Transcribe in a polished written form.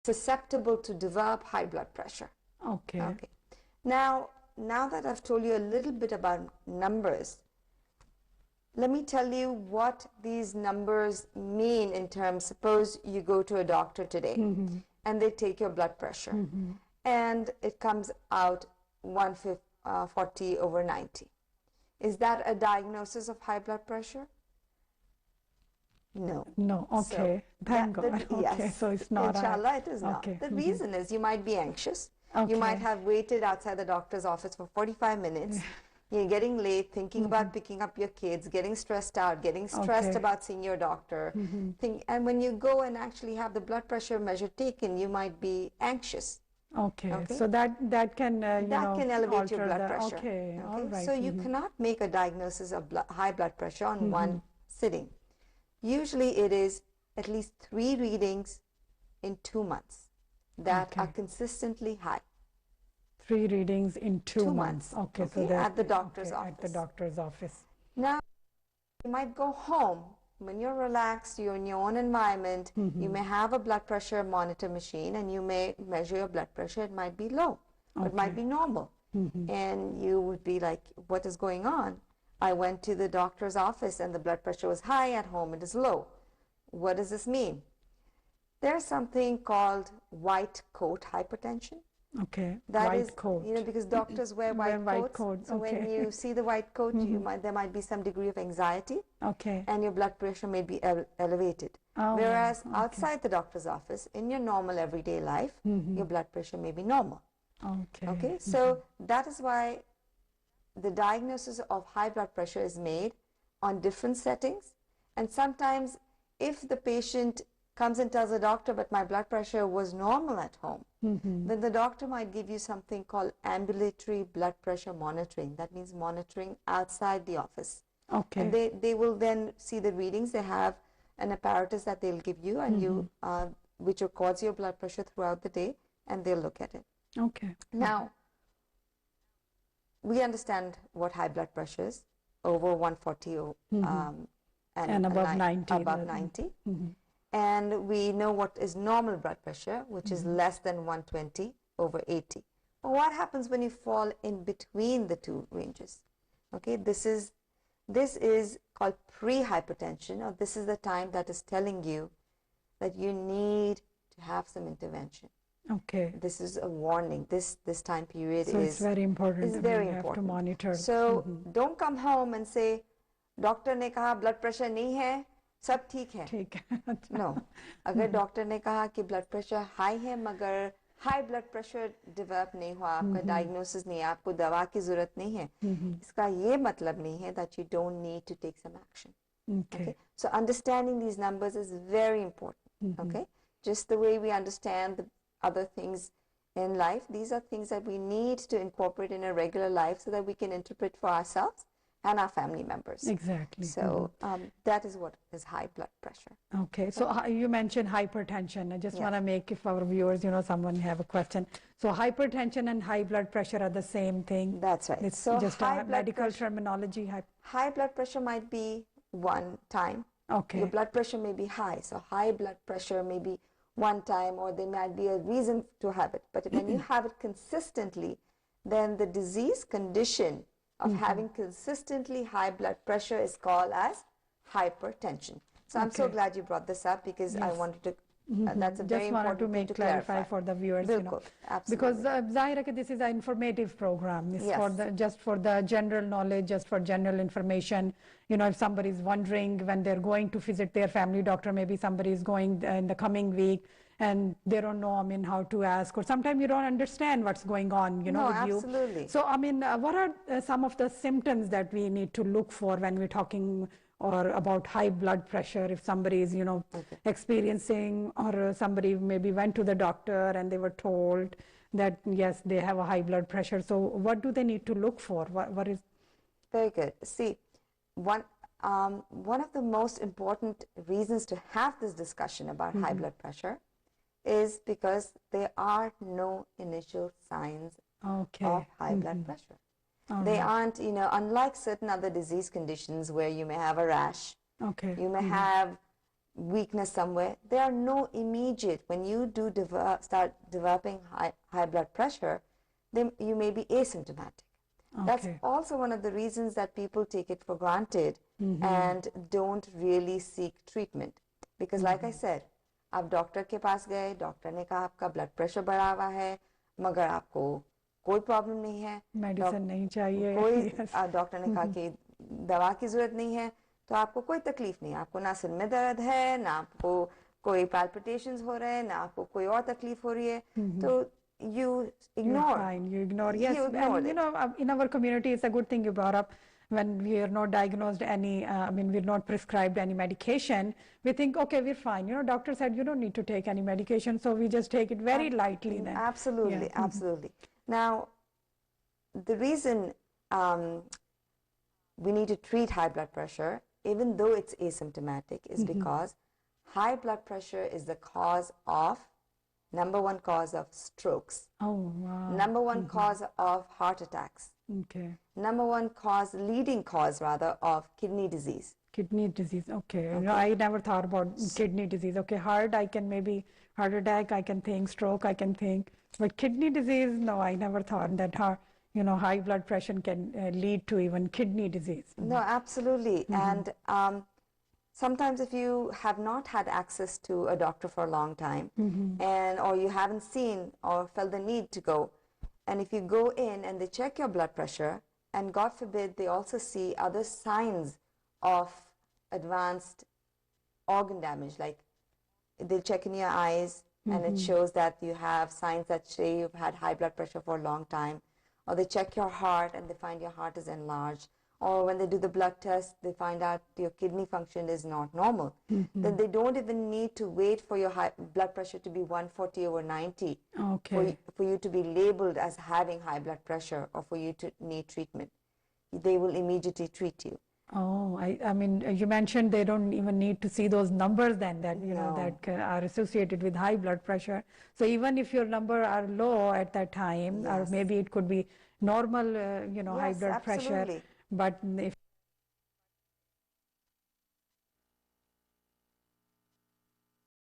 susceptible to develop high blood pressure. Okay. Okay. Now that I've told you a little bit about numbers, let me tell you what these numbers mean in terms, suppose you go to a doctor today and they take your blood pressure and it comes out 140/90. Is that a diagnosis of high blood pressure? No. No, okay. Thank God. Okay, yes, so it's not. Inshallah, it is not. Okay. The reason is you might be anxious. Okay. You might have waited outside the doctor's office for 45 minutes. You're getting late, thinking about picking up your kids, getting stressed out, getting stressed about seeing your doctor. And when you go and actually have the blood pressure measure taken, you might be anxious. Okay. So that can can elevate your blood pressure. Okay. All right. So you cannot make a diagnosis of high blood pressure on one sitting. Usually it is at least 3 readings in 2 months that are consistently high. 3 readings in 2 months. Okay, so that at the doctor's office. At the doctor's office. Now, you might go home when you're relaxed, you're in your own environment. You may have a blood pressure monitor machine, and you may measure your blood pressure. It might be low, or it might be normal, and you would be like, "What is going on?" I went to the doctor's office, and the blood pressure was high. At home, it is low. What does this mean? There's something called white coat hypertension. Okay. That white is, coat. Because doctors wear white coats. So when you see the white coat, there might be some degree of anxiety. Okay. And your blood pressure may be elevated. Oh, Whereas outside the doctor's office, in your normal everyday life, your blood pressure may be normal. Okay. Okay. So that is why the diagnosis of high blood pressure is made on different settings. And sometimes if the patient comes and tells the doctor, but my blood pressure was normal at home, then the doctor might give you something called ambulatory blood pressure monitoring. That means monitoring outside the office. Okay. And they will then see the readings. They have an apparatus that they'll give you, and which records your blood pressure throughout the day, and they'll look at it. Okay. Now, we understand what high blood pressure is, over 140 and above 90. Above 90. And we know what is normal blood pressure, which is less than 120/80. But what happens when you fall in between the two ranges? Okay, this is called pre-hypertension, or this is the time that is telling you that you need to have some intervention. Okay. This is a warning. This time period so it's very important. Is very important. important. Have to monitor. So don't come home and say, "Doctor ne kaha blood pressure nahi hai, सब ठीक है." ठीक है. No. अगर doctor ने कहा कि blood pressure high है मगर हाई ब्लड प्रेशर डेवलप नहीं हुआ, आपका डायग्नोसिस नहीं है, आपको दवा की जरूरत नहीं है, इसका ये मतलब नहीं है that you don't need to take some action. Okay. So understanding these numbers is very important. Okay. Just the way we understand the other things in life, these are things that we need to incorporate in a regular life so that we can interpret for ourselves and our family members. Exactly. So that is what is high blood pressure. Okay. So you mentioned hypertension. I just want to make, if our viewers, someone have a question. So hypertension and high blood pressure are the same thing? That's right. It's so just a medical terminology. High blood pressure might be one time. Okay. Your blood pressure may be high. So high blood pressure may be one time, or there might be a reason to have it. But when you have it consistently, then the disease condition of having consistently high blood pressure is called as hypertension. So I'm so glad you brought this up, because I wanted to, that's a very important to make thing to clarify for the viewers. Absolutely. Because Zahira, this is an informative program. It's for just for the general knowledge, just for general information. If somebody is wondering when they're going to visit their family doctor, maybe somebody is going in the coming week and they don't know, how to ask, or sometimes you don't understand what's going on, with absolutely. you. So, what are some of the symptoms that we need to look for when we're talking or about high blood pressure? If somebody is, experiencing, or somebody maybe went to the doctor and they were told that, yes, they have a high blood pressure. So what do they need to look for? What is? Very good. See, one of the most important reasons to have this discussion about high blood pressure is because there are no initial signs of high blood pressure. They aren't, unlike certain other disease conditions where you may have a rash, you may have weakness somewhere, there are no immediate, when you do start developing high blood pressure, then you may be asymptomatic. That's Okay. also one of the reasons that people take it for granted and don't really seek treatment. Because like I said, आप doctor के पास गए, doctor ने कहा आपका blood pressure बढ़ा हुआ है, मगर आपको कोई प्रॉब्लम नहीं है, मेडिसिन नहीं चाहिए। कोई Yes. डॉक्टर ने कहा कि दवा की जरूरत नहीं है, तो आपको कोई तकलीफ नहीं, आपको ना सिर में दर्द है, ना आपको कोई palpitations हो रहे हैं, ना आपको कोई और तकलीफ हो रही है, तो you You're ignore. fine, you ignore. Yes, You ignored and you it. know, in our community, it's a good thing you brought up. When we are not diagnosed any, I mean, we're not prescribed any medication, we think, okay, we're fine. You know, doctor said you don't need to take any medication, so we just take it very lightly then. Absolutely, Yeah. absolutely. Now, the reason we need to treat high blood pressure, even though it's asymptomatic, is because high blood pressure is the cause of, number one cause of strokes, Oh, wow. number one cause of heart attacks, Okay. number one cause, leading cause rather, of kidney disease. Kidney disease. Okay. No, I never thought about kidney disease. Okay, heart, I can maybe heart attack, I can think stroke, I can think, but kidney disease, no, I never thought that you know, high blood pressure can lead to even kidney disease. No, absolutely. And sometimes if you have not had access to a doctor for a long time, and or you haven't seen or felt the need to go, and if you go in and they check your blood pressure, and God forbid they also see other signs of advanced organ damage, like they'll check in your eyes and it shows that you have signs that say you've had high blood pressure for a long time, or they check your heart and they find your heart is enlarged, or when they do the blood test they find out your kidney function is not normal, then they don't even need to wait for your blood pressure to be 140/90 Okay. for you to be labeled as having high blood pressure or for you to need treatment. They will immediately treat you. Oh, I mean, you mentioned they don't even need to see those numbers then that, you know, No. that are associated with high blood pressure. So even if your number are low at that time, or Yes. maybe it could be normal, you know, high Yes, blood pressure, absolutely. but if